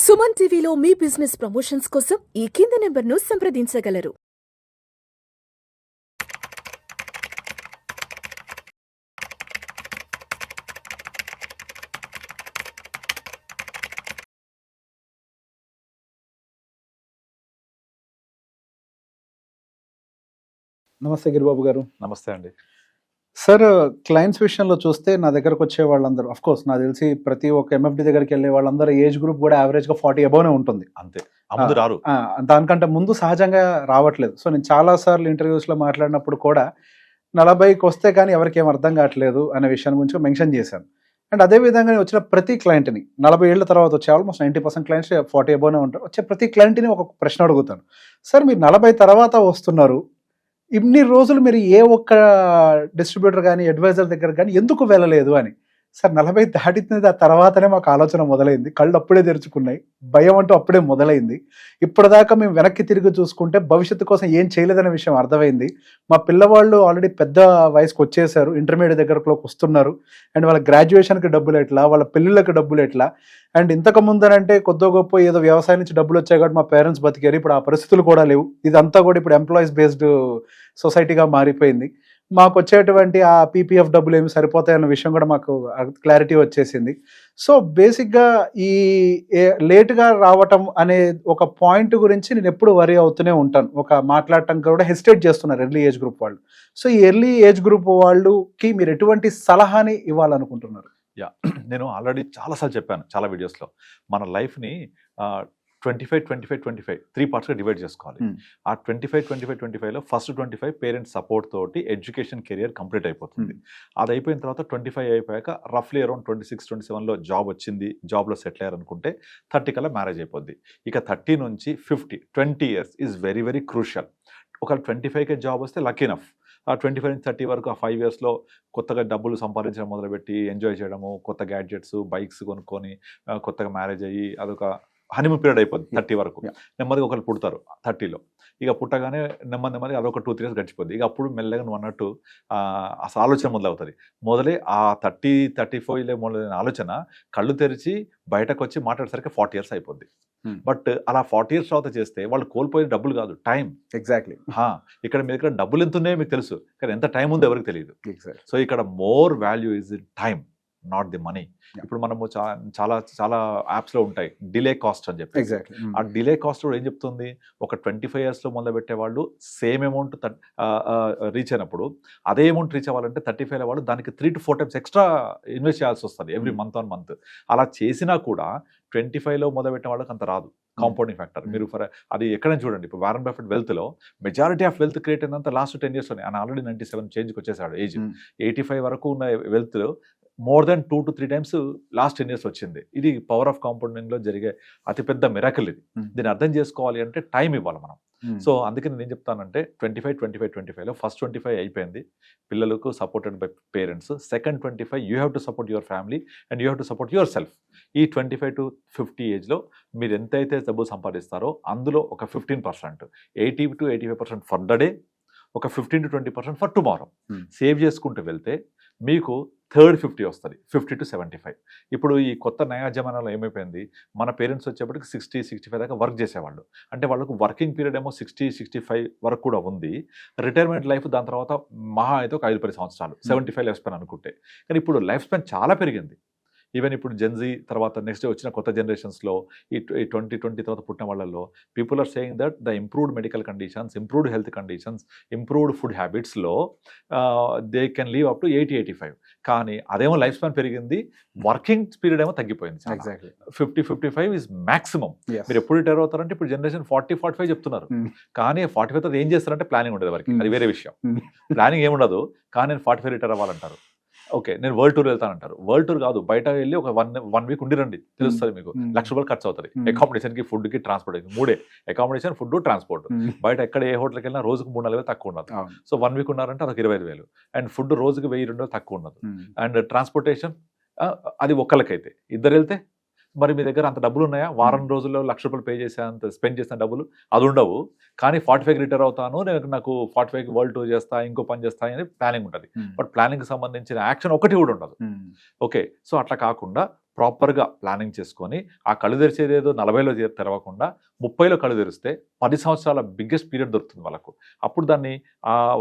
సుమన్ టీవీలో మీ business promotions కోసం ఈ కింది నెంబర్ను సంప్రదించగలరు. నమస్తే గిరిబాబు గారు. నమస్తే అండి. సార్, క్లయింట్స్ విషయంలో చూస్తే నా దగ్గరకు వచ్చే వాళ్ళందరూ కోర్స్ నాకు తెలిసి ప్రతి ఒక్క ఎంఎఫ్డి దగ్గరికి వెళ్ళే వాళ్ళందరూ ఏజ్ గ్రూప్ కూడా యావరేజ్గా 40 అబౌనే ఉంటుంది. అంతే, అమ్ముడు రారు. దానికంటే ముందు సహజంగా రావట్లేదు. సో నేను చాలాసార్లు ఇంటర్వ్యూస్లో మాట్లాడినప్పుడు కూడా 40కి వస్తే కానీ ఎవరికి ఏం అర్థం కావట్లేదు అనే విషయాన్ని గురించి మెన్షన్ చేశాను. అండ్ అదేవిధంగా వచ్చిన ప్రతి క్లయింట్ని 40 ఏళ్ళ తర్వాత వచ్చే ఆల్మోస్ట్ 90% క్లయింట్స్ 40 అబౌనే ఉంటారు. వచ్చే ప్రతి క్లయింట్ని ఒక ప్రశ్న అడుగుతాను. సార్, మీరు 40 తర్వాత వస్తున్నారు, ఇన్ని రోజులు మీరు ఏ ఒక్క డిస్ట్రిబ్యూటర్ కానీ అడ్వైజర్ దగ్గర కానీ ఎందుకు వెళ్ళలేదు అని. సార్, 40 దాటినది ఆ తర్వాతనే మాకు ఆలోచన మొదలైంది. కళ్ళు అప్పుడే తెరుచుకున్నాయి, భయం అంటూ అప్పుడే మొదలైంది. ఇప్పటిదాకా మేము వెనక్కి తిరిగి చూసుకుంటే భవిష్యత్తు కోసం ఏం చేయలేదనే విషయం అర్థమైంది. మా పిల్లవాళ్ళు ఆల్రెడీ పెద్ద వయసుకు వచ్చేసారు, ఇంటర్మీడియట్ దగ్గరలోకి వస్తున్నారు. అండ్ వాళ్ళ గ్రాడ్యుయేషన్కి డబ్బులు ఎట్లా, వాళ్ళ పిల్లలకి డబ్బులు ఎట్లా. అండ్ ఇంతకు ముందరంటే కొద్దో గొప్ప ఏదో వ్యవసాయం నుంచి డబ్బులు వచ్చాయి కాబట్టి మా పేరెంట్స్ బతికారు. ఇప్పుడు ఆ పరిస్థితులు కూడా లేవు. ఇదంతా కూడా ఇప్పుడు ఎంప్లాయీస్ బేస్డ్ సొసైటీగా మారిపోయింది. మాకు వచ్చేటువంటి ఆ పీపీఎఫ్ డబ్బులు ఏమి సరిపోతాయన్న విషయం కూడా మాకు క్లారిటీ వచ్చేసింది. సో బేసిక్గా ఈ లేట్గా రావటం అనే ఒక పాయింట్ గురించి నేను ఎప్పుడు వరీ అవుతూనే ఉంటాను. ఒక మాట్లాడటం కూడా హెసిటేట్ చేస్తున్నారు ఎర్లీ ఏజ్ గ్రూప్ వాళ్ళు. సో ఈ ఎర్లీ ఏజ్ గ్రూప్ వాళ్ళకి మీరు ఎటువంటి సలహాని ఇవ్వాలనుకుంటున్నారు? నేను ఆల్రెడీ చాలాసార్లు చెప్పాను చాలా వీడియోస్లో. మన లైఫ్ని 25-25-25 3 పార్ట్స్గా డివైడ్ చేసుకోవాలి. ఆ 25-25-25లో ఫస్ట్ 25 పేరెంట్స్ సపోర్ట్ తోటి ఎడ్యుకేషన్ కెరియర్ కంప్లీట్ అయిపోతుంది. అది అయిపోయిన తర్వాత 25 అయిపోయాక రఫ్లీ అరౌండ్ 26-27లో జాబ్ వచ్చింది, జాబ్లో సెటిల్ అయ్యారనుకుంటే 30 కల్లా మ్యారేజ్ అయిపోద్ది. ఇక 30 నుంచి 50 20 years is very very crucial. ఒకవేళ 25కే జాబ్ వస్తే లక్కీ ఇనఫ్. ఆ 25 నుంచి 30 వరకు ఆ 5 ఇయర్స్లో కొత్తగా డబ్బులు సంపాదించడం మొదలుపెట్టి ఎంజాయ్ చేయడము, కొత్త గ్యాడ్జెట్స్ బైక్స్ కొనుక్కొని కొత్తగా మ్యారేజ్ అయ్యి అదొక హనీమూన్ పీరియడ్ అయిపోద్ది. 30 వరకు నెమ్మదిగా ఒకరు పుడతారు 30లో. ఇక పుట్టగానే నెమ్మది అదొక 2-3 ఇయర్స్ గడిచిపోద్ది. ఇక అప్పుడు మెల్లగా నువ్వు అన్నట్టు అసలు ఆలోచన మొదలవుతుంది. మొదలై ఆ 30-34 మొదలైన ఆలోచన కళ్ళు తెరిచి బయటకు వచ్చి మాట్లాడేసరికి 40 ఇయర్స్ అయిపోద్ది. బట్ అలా 40 ఇయర్స్ తర్వాత చేస్తే వాళ్ళు కోల్పోయిన డబ్బులు కాదు, టైం. ఎగ్జాక్ట్లీ. ఇక్కడ మీ దగ్గర డబ్బులు ఎంత ఉన్నాయో మీకు తెలుసు, కానీ ఎంత టైం ఉందో ఎవరికి తెలియదు. సో ఇక్కడ more value is in time, not the money. ఇప్పుడు మనము చాలా చాలా యాప్స్లో ఉంటాయి డిలే కాస్ట్ అని చెప్పి. ఆ డిలే కాస్ట్ కూడా ఏం చెప్తుంది, ఒక 25 ఇయర్స్లో మొదలుపెట్టే వాళ్ళు సేమ్ అమౌంట్ రీచ్ అయినప్పుడు అదే అమౌంట్ రీచ్ అవ్వాలంటే 35 వాళ్ళు దానికి 3 to 4 times ఎక్స్ట్రా ఇన్వెస్ట్ చేయాల్సి వస్తుంది ఎవ్రీ మంత్ ఆన్ మంత్. అలా చేసినా కూడా 25లో మొదలుపెట్టిన వాళ్ళకి అంత రాదు. కాంపౌండింగ్ ఫ్యాక్టర్ మీరు అది ఎక్కడైనా చూడండి. ఇప్పుడు వారన్ బఫెట్ వెల్త్లో మెజారిటీ ఆఫ్ వెల్త్ క్రియేట్ అయినంత లాస్ట్ 10 yearsలోనే. ఆయన ఆల్రెడీ 97 చేంజ్కి వచ్చేసాడు ఏజ్. 85 వరకు ఉన్న wealth more than 2 to 3 times last 10 years వచ్చింది. ఇది పవర్ ఆఫ్ కాంపౌండింగ్లో జరిగే అతిపెద్ద మిరాకిల్ ఇది. దీన్ని అర్థం చేసుకోవాలి అంటే టైం ఇవ్వాలి మనం. సో అందుకే నేను ఏం చెప్తానంటే 25-25-25లో ఫస్ట్ 25 అయిపోయింది, పిల్లలకు supported by parents. Second 25 you have to support your family and you have to support your self. ఈ 25 to 50 ఏజ్లో మీరు ఎంతైతే డబ్బు సంపాదిస్తారో అందులో ఒక 15%, 80-85% ఫర్ ద డే, ఒక 15-20% ఫర్ టుమారో సేవ్ చేసుకుంటూ వెళ్తే మీకు థర్డ్ 50 వస్తుంది, 50 to 75. ఇప్పుడు ఈ కొత్త నయా జమానాలో ఏమైపోయింది, మన పేరెంట్స్ వచ్చేప్పటికి 60-65 దాకా వర్క్ చేసేవాళ్ళు. అంటే వాళ్ళకు వర్కింగ్ పీరియడ్ ఏమో 60-65 వరకు కూడా ఉంది. రిటైర్మెంట్ లైఫ్ దాని తర్వాత మహా అయితే ఒక 5-10 సంవత్సరాలు, 75 లైఫ్ స్పాన్ అనుకుంటే. కానీ ఇప్పుడు లైఫ్ స్పాన్ చాలా పెరిగింది. ఈవెన్ ఇప్పుడు జెన్జీ తర్వాత నెక్స్ట్ వచ్చిన కొత్త జనరేషన్స్లో ఈ 2020 తర్వాత పుట్టిన వాళ్ళల్లో people are saying that the improved medical conditions, improved health conditions, improved food హ్యాబిట్స్లో they can live up to 80-85. కానీ అదేమో లైఫ్ స్పాన్ పెరిగింది, వర్కింగ్ పీరియడ్ ఏమో తగ్గిపోయింది. Exactly 50-55 is maximum. మీరు ఎప్పుడు రిటైర్ అవుతారంటే ఇప్పుడు జనరేషన్ 40-45 చెప్తున్నారు. కానీ 45 తర్వాత ఏం చేస్తారంటే ప్లానింగ్ ఉండదు వరకు, అది వేరే విషయం. ప్లానింగ్ ఏముండదు, కానీ నేను 45 రిటైర్ అవ్వాలంటారు. ఓకే, నేను వరల్డ్ టూర్ వెళ్తానంటారు. వరల్డ్ టూర్ కాదు, బయట వెళ్ళి ఒక 1 week ఉండిరండి, తెలుస్తుంది మీకు. ₹1,00,000 ఖర్చు అవుతుంది. అకామిడేషన్కి, ఫుడ్కి, ట్రాన్స్పోర్టేషన్, 3 అకామిడేషన్, ఫుడ్, ట్రాన్స్పోర్ట్. బయట ఎక్కడ ఏ హోటల్కి వెళ్ళినా రోజుకు 3-4 వేలు తక్కువ ఉండదు. సో 1 week ఉన్నారంటే అదొక 25,000. అండ్ ఫుడ్ రోజుకి 1,000-2,000 తక్కువ ఉండదు. అండ్ ట్రాన్స్పోర్టేషన్ అది ఒక్కళ్ళకైతే, ఇద్దరు వెళ్తే మరి మీ దగ్గర అంత డబ్బులు ఉన్నాయా? వారం రోజుల్లో ₹1,00,000 పే చేసే అంత స్పెండ్ చేసిన డబ్బులు అది ఉండవు. కానీ 45కి రిటైర్ అవుతాను, నేను నాకు 45కి వరల్డ్ టూర్ చేస్తా, ఇంకో పని చేస్తా అని ప్లానింగ్ ఉంటుంది. బట్ ప్లానింగ్కి సంబంధించిన యాక్షన్ ఒకటి కూడా ఉండదు. ఓకే, సో అట్లా కాకుండా ప్రాపర్గా ప్లానింగ్ చేసుకొని ఆ కళ్ళు తెరిచేది ఏదో 40లో తెరవకుండా 30లో కళ్ళు తెరిస్తే 10 సంవత్సరాల బిగ్గెస్ట్ పీరియడ్ దొరుకుతుంది వాళ్ళకు. అప్పుడు దాన్ని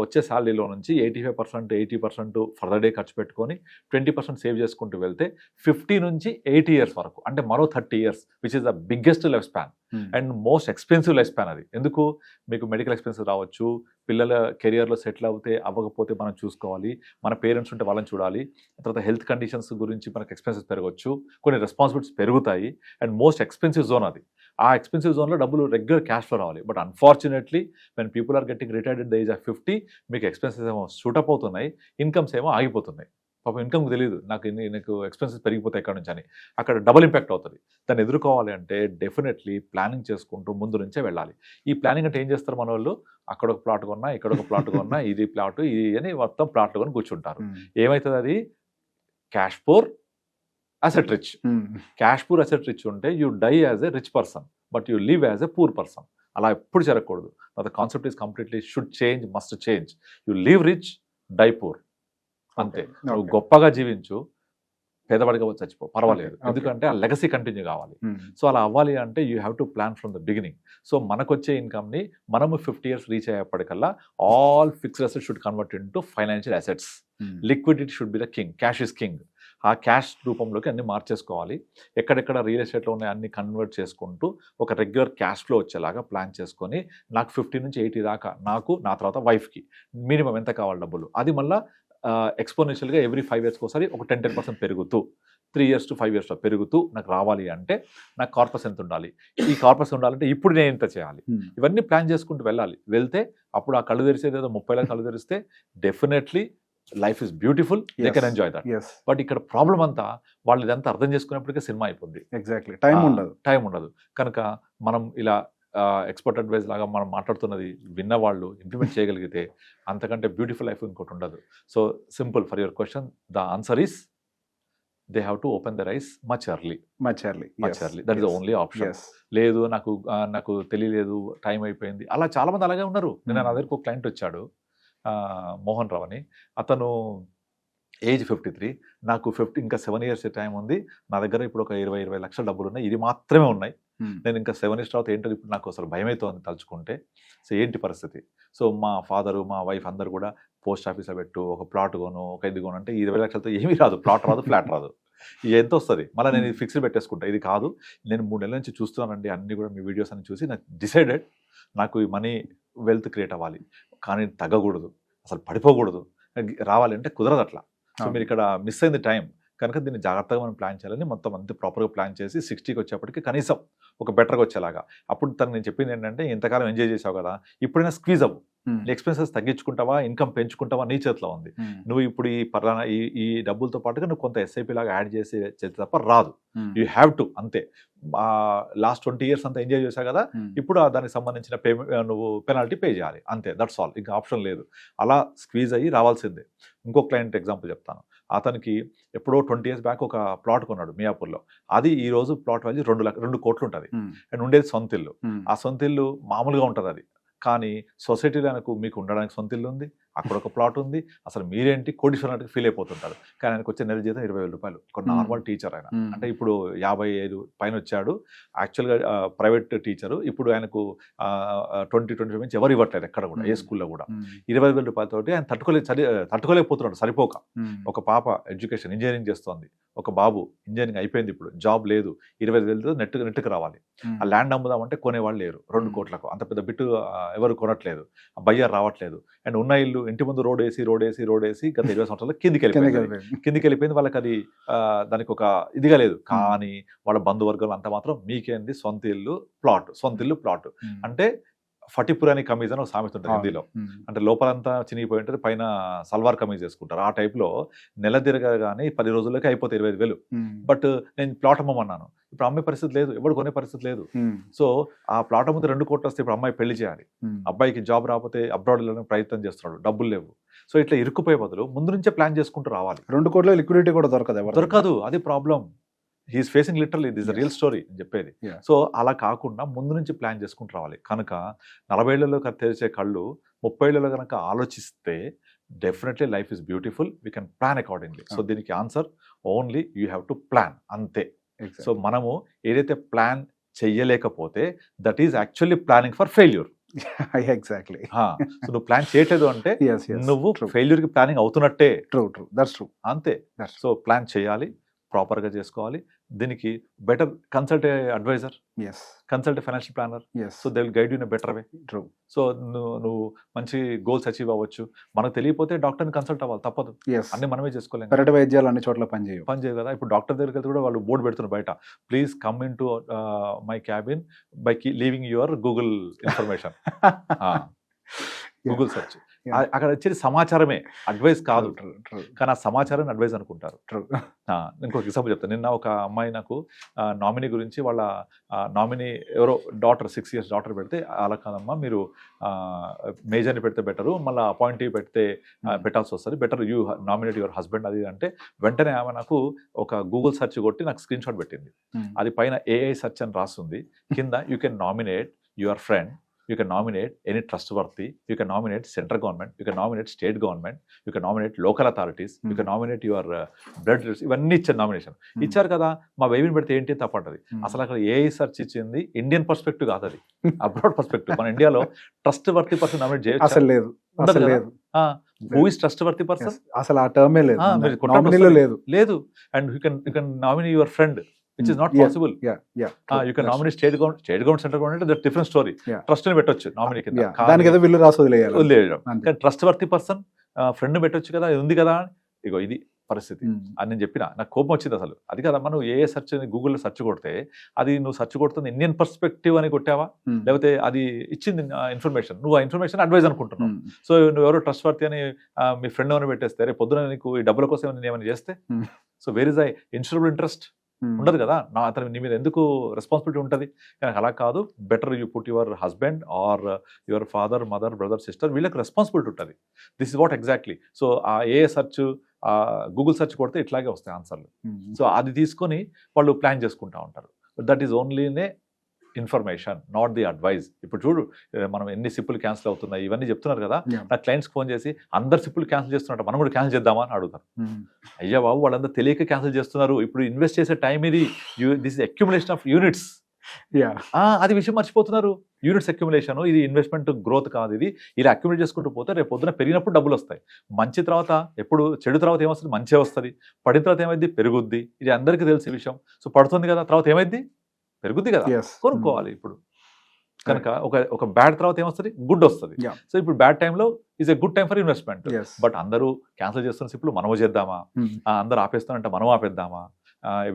వచ్చే శాలరీలో నుంచి 85%, 80% ఫర్ డే ఖర్చు పెట్టుకొని 20% సేవ్ చేసుకుంటూ వెళ్తే 50 నుంచి 80 ఇయర్స్ వరకు, అంటే మరో 30 years, which is the biggest life span and most expensive life span. అది ఎందుకు? మీకు మెడికల్ ఎక్స్పెన్సెస్ రావచ్చు, పిల్లల కెరియర్లో సెటిల్ అవ్వకపోతే మనం చూసుకోవాలి, మన పేరెంట్స్ ఉంటే వాళ్ళని చూడాలి, తర్వాత హెల్త్ కండిషన్స్ గురించి మనకు ఎక్స్పెన్సెస్ పెరగవచ్చు, కొన్ని రెస్పాన్సిబిలిటీస్ పెరుగుతాయి, అండ్ మోస్ట్ ఎక్స్పెన్సివ్ జోన్ అది. ఆ ఎక్స్పెన్సివ్ జోన్లో డబ్బులు రెగ్యులర్ క్యాష్ ఫ్లో రావాలి. But unfortunately when people are getting retired at the age of 50, మీకు ఎక్స్పెన్సెస్ ఏమో షూటప్ అవుతున్నాయి, ఇన్కమ్స్ ఏమో ఆగిపోతున్నాయి. పాపం ఇన్కమ్కి తెలియదు నాకు ఎక్స్పెన్సెస్ పెరిగిపోతాయి ఎక్కడ నుంచి అని. అక్కడ డబుల్ ఇంపాక్ట్ అవుతుంది. దాన్ని ఎదుర్కోవాలి అంటే డెఫినెట్లీ ప్లానింగ్ చేసుకుంటూ ముందు నుంచే వెళ్ళాలి. ఈ ప్లానింగ్ అంటే ఏం చేస్తారు మన వాళ్ళు? అక్కడ ఒక ప్లాట్ కొన్నా, ఇక్కడ ఒక ప్లాట్ కొన్నా, ఇది ప్లాట్ ఇది అని మొత్తం ప్లాట్లు కొని కూర్చుంటారు. ఏమవుతుంది? అది cash poor asset rich. Cash poor asset rich ఉంటే you die as a rich person but you live as a poor person. అలా ఎప్పుడు జరగకూడదు. The concept is completely should change, must change. You live rich, die poor. అంతే. నువ్వు గొప్పగా జీవించు, పేదవాడిగా చచ్చిపో, పర్వాలేదు. ఎందుకంటే ఆ లెగసీ కంటిన్యూ కావాలి. సో అలా అవ్వాలి అంటే you have to plan from the beginning. So మనకు వచ్చే ఇన్కమ్ని మనము 50 ఇయర్స్ రీచ్ అయ్యేప్పటికల్లా all fixed assets should convert into financial assets. Liquidity should be the king. Cash is king. ఆ క్యాష్ రూపంలోకి అన్ని మార్చేసుకోవాలి. ఎక్కడెక్కడ రియల్ ఎస్టేట్లో ఉన్నాయి అన్ని కన్వర్ట్ చేసుకుంటూ ఒక రెగ్యులర్ క్యాష్ ఫ్లో వచ్చేలాగా ప్లాన్ చేసుకొని, నాకు 50 నుంచి 80 దాకా, నాకు నా తర్వాత వైఫ్కి మినిమం ఎంత కావాలి డబ్బులు, అది మళ్ళీ ఎక్స్పోనెన్షియల్గా ఎవ్రీ 5 ఇయర్స్కి ఒకసారి ఒక 10% పెరుగుతూ 3 ఇయర్స్ టు 5 ఇయర్స్లో పెరుగుతూ నాకు రావాలి అంటే నాకు కార్పస్ ఎంత ఉండాలి, ఈ కార్పస్ ఉండాలంటే ఇప్పుడు నేను ఎంత చేయాలి, ఇవన్నీ ప్లాన్ చేసుకుంటూ వెళ్తే అప్పుడు ఆ కళ్ళు తెరిచేది ఏదో 30 కళ్ళు తెరిస్తే definitely life is beautiful, they can enjoy that. But ఇక్కడ ప్రాబ్లం అంతా వాళ్ళు ఇదంతా అర్థం చేసుకునేప్పటికే సినిమా అయిపోద్ది. ఎగ్జాక్ట్లీ టైం ఉండదు. కనుక మనం ఇలా ఎక్స్పర్ట్ అడ్వైజ్ లాగా మనం మాట్లాడుతున్నది విన్నవాళ్ళు ఇంప్లిమెంట్ చేయగలిగితే అంతకంటే బ్యూటిఫుల్ లైఫ్ ఇంకోటి ఉండదు. So simple, for your question the answer is they have to open their eyes much early. That is the only option. లేదు నాకు తెలియలేదు, టైం అయిపోయింది, అలా చాలా మంది అలాగే ఉన్నారు. నేను నా దగ్గరకు ఒక క్లయింట్ వచ్చాడు, మోహన్ రావు అని. అతను ఏజ్ 53, నాకు ఇంకా 7 ఇయర్స్ టైం ఉంది, నా దగ్గర ఇప్పుడు ఒక 20 లక్షల డబ్బులు ఉన్నాయి, ఇది మాత్రమే ఉన్నాయి, నేను ఇంకా 7 ఇయర్స్ తర్వాత ఏంటో ఇప్పుడు నాకు అసలు భయం అవుతుంది తలుచుకుంటే. సో ఏంటి పరిస్థితి? సో మా ఫాదరు, మా వైఫ్ అందరు కూడా పోస్ట్ ఆఫీస్లో పెట్టు, ఒక ప్లాట్ కొను, ఒక ఇది కొను అంటే 20 లక్షలతో ఏమీ రాదు, ప్లాట్ రాదు, ఫ్లాట్ రాదు, ఎంత వస్తుంది? మళ్ళీ నేను ఇది ఫిక్స్డ్ పెట్టేసుకుంటా. ఇది కాదు, నేను 3 నెలల నుంచి చూస్తున్నానండి, అన్ని కూడా మీ వీడియోస్ అన్ని చూసి నాకు డిసైడెడ్, నాకు ఈ మనీ వెల్త్ క్రియేట్ అవ్వాలి, కానీ తగ్గకూడదు, అసలు పడిపోకూడదు, రావాలి అంటే కుదరదు అట్లా. సో మీరు ఇక్కడ మిస్ అయింది టైం కనుక దీన్ని జాగ్రత్తగా మనం ప్లాన్ చేయాలని మొత్తం అంతే ప్రాపర్గా ప్లాన్ చేసి 60కి వచ్చేప్పటికి కనీసం ఒక బెటర్గా వచ్చేలాగా. అప్పుడు తను నేను చెప్పింది ఏంటంటే, ఇంతకాలం ఎంజాయ్ చేసావు కదా, ఇప్పుడైనా స్క్వీజ్ అవ్వు, ఎక్స్పెన్సెస్ తగ్గించుకుంటావా, ఇన్కమ్ పెంచుకుంటావా, నీ చేతిలో ఉంది. నువ్వు ఇప్పుడు ఈ డబ్బులతో పాటుగా నువ్వు కొంత ఎస్ఐపి లాగా యాడ్ చేసి తప్ప రాదు. యూ హ్యావ్ టు, అంతే. లాస్ట్ 20 ఇయర్స్ అంతా ఎంజాయ్ చేశావు కదా, ఇప్పుడు దానికి సంబంధించిన నువ్వు పెనాల్టీ పే చేయాలి, అంతే, దట్స్ ఆల్, ఇంకా ఆప్షన్ లేదు. అలా స్క్వీజ్ అయ్యి రావాల్సిందే. ఇంకో క్లయింట్ ఎగ్జాంపుల్ చెప్తాను. అతనికి ఎప్పుడో 20 ఇయర్స్ బ్యాక్ ఒక ప్లాట్ కొన్నాడు మియాపూర్లో. అది ఈ రోజు ప్లాట్ వాల్యూ 2 కోట్లు ఉంటుంది. అండ్ ఉండేది సొంత ఇల్లు. ఆ సొంత ఇల్లు మామూలుగా ఉంటుంది అది, కానీ సొసైటీలో మీకు ఉండడానికి సొంత ఇల్లు ఉంది, అక్కడ ఒక ప్లాట్ ఉంది, అసలు మీరేంటి కోటీశ్వరునికి ఫీల్ అయిపోతుంటారు. కానీ ఆయనకు వచ్చే నెల జీతం 20,000 రూపాయలు. ఒక నార్మల్ టీచర్ ఆయన, అంటే ఇప్పుడు 55 పైన వచ్చాడు, యాక్చువల్గా ప్రైవేట్ టీచరు. ఇప్పుడు ఆయనకు 20-25 నుంచి ఎవరు ఇవ్వట్లేదు ఎక్కడ కూడా, ఏ స్కూల్లో కూడా. 20,000 రూపాయలతోటి ఆయన తట్టుకోలేకపోతున్నాడు సరిపోక. ఒక పాప ఎడ్యుకేషన్ ఇంజనీరింగ్ చేస్తోంది, ఒక బాబు ఇంజనీరింగ్ అయిపోయింది, ఇప్పుడు జాబ్ లేదు, 20,000 నెట్టుకు రావాలి. ఆ ల్యాండ్ అమ్ముదామంటే కొనేవాళ్ళు లేరు, 2 కోట్లకు, అంత పెద్ద బిట్టు ఎవరు కొనట్లేదు, బయ్యర్ రావట్లేదు. అండ్ ఉన్న ఇల్లు ఇంటి ముందు రోడ్ వేసి గత 20 సంవత్సరాలు కిందికి వెళ్ళిపోయింది. వాళ్ళకి అది దానికి ఒక ఇదిగా లేదు. కానీ వాళ్ళ బంధువర్గాలు అంత మాత్రం మీకేంది సొంత ఇల్లు ప్లాట్ అంటే ఫటిపురాని కమీజ్ అని ఒక సామెత ఉంటుంది హిందీలో. అంటే లోపలంతా చినిగిపోయి ఉంటుంది, పైన సల్వార్ కమీజ్ వేసుకుంటారు. ఆ టైప్లో నెల తిరగగానే 10 రోజులకి అయిపోతాయి 25,000. బట్ నేను ప్లాట్ అమ్మమన్నాను, ఇప్పుడు అమ్మే పరిస్థితి లేదు, ఎవరు కొనే పరిస్థితి లేదు. సో ఆ ప్లాట్ అమ్మితే 2 కోట్లు వస్తే ఇప్పుడు అమ్మాయి పెళ్లి చేయాలి, అబ్బాయికి జాబ్ రాకపోతే అబ్రాడ్ వెళ్ళడానికి ప్రయత్నం చేస్తున్నాడు, డబ్బులు లేవు. సో ఇట్లా ఇరుక్కుపోయే బదులు ముందు నుంచే ప్లాన్ చేసుకుంటూ రావాలి. 2 కోట్ల లిక్విడిటీ కూడా దొరకదు, అది problem. He's facing literally, this real story అని చెప్పేది. సో అలా కాకుండా ముందు నుంచి ప్లాన్ చేసుకుంటూ రావాలి. కనుక 40 ఏళ్లలో తెరిచే కళ్ళు 30 ఏళ్లలో కనుక ఆలోచిస్తే definitely life is beautiful, we can plan accordingly. So దీనికి answer only you have to plan, అంతే. సో మనము ఏదైతే ప్లాన్ చెయ్యలేకపోతే that is actually planning for failure. Exactly. So నువ్వు ప్లాన్ చేయట్లేదు అంటే నువ్వు ఫెయిల్యూర్ కి ప్లానింగ్ అవుతున్నట్టే. That's true. అంతే. సో ప్లాన్ చేయాలి, ప్రాపర్ గా చేసుకోవాలి. దీనికి better consult advisor, consult financial planner. So they will guide you in a better way. True. So నువ్వు మంచి గోల్స్ అచీవ్ అవ్వచ్చు. మనకు తెలియకపోతే డాక్టర్ని కన్సల్ట్ అవ్వాలి, తప్పదు. అన్ని మనమే చేసుకోలేము. పెరటి వైద్యాలు అన్ని చోట్ల పనిచేయవు కదా. ఇప్పుడు డాక్టర్ దగ్గరికి వెళ్తే కూడా వాళ్ళు బోర్డు పెడుతున్నారు బయట, please come in to my cabin by leaving your Google information. Google search, అక్కడ వచ్చేది సమాచారమే, అడ్వైస్ కాదు. కానీ ఆ సమాచారాన్ని అడ్వైస్ అనుకుంటారు. ఇంకొక ఎగ్జాంపుల్ చెప్తాను. నిన్న ఒక అమ్మాయి నాకు నామినీ గురించి, వాళ్ళ నామినీ ఎవరో డాటర్ 6 years డాటర్ పెడితే, అలా కాదమ్మా మీరు మేజర్ని పెడితే బెటరు, మళ్ళీ అపాయింటీ పెడితే పెట్టాల్సి వస్తుంది, better you nominate your husband అది అంటే, వెంటనే ఆమె నాకు ఒక గూగుల్ సెర్చ్ కొట్టి నాకు స్క్రీన్ షాట్ పెట్టింది. అది పైన ఏఐ సెర్చ్ అని రాస్తుంది, కింద you can nominate your friend, you can nominate any trustworthy, you can nominate central government, you can nominate state government, you can nominate local authorities, you can nominate your blood relatives. ఇవన్నీ ఇచ్చారు nomination. ఇచ్చారు కదా, మా బేబీని పెడితే ఏంటి తప్పంటది. అసలు అక్కడ ఏ సెర్చ్ ఇచ్చింది ఇండియన్ పర్స్పెక్టివ్ కాదు, అది అబ్రాడ్ పర్స్పెక్టివ్. మన ఇండియాలో ట్రస్ట్ వర్తీ పర్సన్ నామినేట్ చేయొచ్చు అసలు లేదు. Who is trust worthy person, అసలు ఆ టర్మే లేదు. లేదు. And you can nominate your friend, which is not possible. You can nominate state government, central government, that's different story. Trust ni పెట్టొచ్చు nominee కింద, దానికి ఏదో బిల్లు రాసి వదిలేయాలి. కానీ ట్రస్ట్ వర్తీ పర్సన్ ఫ్రెండ్ పెట్టొచ్చు కదా, ఇది ఉంది కదా. ఇగో ఇది పరిస్థితి అని నేను చెప్పిన, నాకు కోపం వచ్చింది అసలు. అది కదా, మనం ఏ సెర్చ్ గూగుల్లో సెర్చ్ కొడితే, అది నువ్వు సెర్చ్ కొడుతుంది ఇండియన్ పర్స్పెక్టివ్ అని కొట్టావా, లేకపోతే అది ఇచ్చింది ఇన్ఫర్మేషన్, నువ్వు ఆ ఇన్ఫర్మేషన్ అడ్వైజ్ అనుకుంటున్నావు. సో నువ్వు ఎవరో ట్రస్ట్ వర్తీ అని మీ ఫ్రెండ్ అని పెట్టేస్తే, రేపు పొద్దున నీకు ఈ డబ్బుల కోసం నేను ఏమైనా చేస్తే, so where is I insurable interest ఉండదు కదా, నా అతను నీ మీద ఎందుకు రెస్పాన్సిబిలిటీ ఉంటుంది. కానీ అలా కాదు, better you put your husband or your father, mother, brother, sister, వీళ్ళకి రెస్పాన్సిబిలిటీ ఉంటుంది. This is what exactly. So ఆ ఏ సెర్చ్, గూగుల్ సెర్చ్ కొడితే ఇట్లాగే వస్తాయి ఆన్సర్లు. సో అది తీసుకొని వాళ్ళు ప్లాన్ చేసుకుంటూ ఉంటారు. That is only information, not the advice. ఇప్పుడు చూడు, మనం ఎన్ని సిప్పులు క్యాన్సిల్ అవుతున్నాయి ఇవన్నీ చెప్తున్నారు కదా. నా క్లయింట్స్కి ఫోన్ చేసి అందరు సిప్పులు క్యాన్సిల్ చేస్తున్నారు, మనం కూడా క్యాన్సిల్ చేద్దామా అని అడుగుతారు. అయ్యా బాబు, వాళ్ళందరూ తెలియక క్యాన్సిల్ చేస్తున్నారు. ఇప్పుడు ఇన్వెస్ట్ చేసే టైం ఇది, this is accumulation of units. అది విషయం మర్చిపోతున్నారు. యూనిట్స్ అక్యుములేషన్, ఇది ఇన్వెస్ట్మెంట్ గ్రోత్ కాదు. ఇది ఇలా అక్యుములేట్ చేసుకుంటూ పోతే రేపు పొద్దున పెరిగినప్పుడు డబ్బులు వస్తాయి. మంచి తర్వాత ఎప్పుడు, చెడు తర్వాత ఏమొస్తుంది, మంచిగా వస్తుంది. పడిన తర్వాత ఏమైంది, పెరుగుద్ది. ఇది అందరికీ తెలిసే విషయం. సో పడుతుంది కదా, తర్వాత ఏమైంది, పెరుగుద్ది కదా, కొనుక్కోవాలి. ఇప్పుడు కనుక ఒక బ్యాడ్ తర్వాత ఏమొస్తుంది, గుడ్ వస్తుంది. సో ఇప్పుడు బ్యాడ్ టైంలో is a good time for investment. But అందరూ క్యాన్సిల్ చేస్తున్న ఇప్పుడు మనము చేద్దామా, అందరూ ఆపేస్తానంటే మనం ఆపేద్దామా,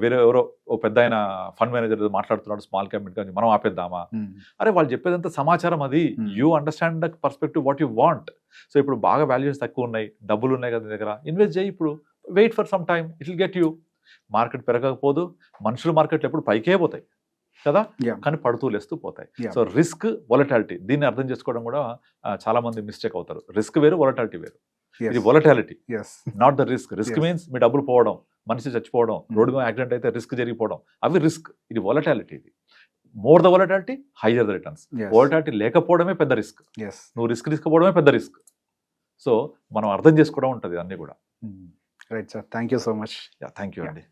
వేరే ఎవరో ఓ పెద్ద ఆయన ఫండ్ మేనేజర్ మాట్లాడుతున్నాడు స్మాల్ క్యాప్ మిడ్ కానీ మనం ఆపేద్దామా. అరే వాళ్ళు చెప్పేదంతా సమాచారం, అది you understand the perspective what you want. So ఇప్పుడు బాగా వాల్యూస్ తక్కువ ఉన్నాయి, డబ్బులు ఉన్నాయి కదా దగ్గర, ఇన్వెస్ట్ చేయి. ఇప్పుడు wait for some time, it will get you. Market పెరగకపోదు, మనుషులు మార్కెట్లు ఎప్పుడు పైకే పోతాయి కదా, కానీ పడుతూ లేస్తూ పోతాయి. సో రిస్క్, వొలటాలిటీ, దీన్ని అర్థం చేసుకోవడం కూడా చాలా మంది మిస్టేక్ అవుతారు. రిస్క్ వేరు, వొలటాలిటీ వేరు. ఇది volatility, not the risk. Risk means మీ డబ్బులు పోవడం, మనిషి చచ్చిపోవడం, రోడ్డు మీద యాక్సిడెంట్ అయితే రిస్క్ జరిగిపోవడం, అవి రిస్క్. ఇది వొలటాలిటీ. ఇది more the volatility, hire the returns. Volatility లేకపోవడమే పెద్ద రిస్క్, నువ్వు రిస్క్ తీసుకోవడమే పెద్ద రిస్క్. సో మనం అర్థం చేసుకోవడం ఉంటుంది అన్ని కూడా. Right sir, thank you so much. Thank you అండి.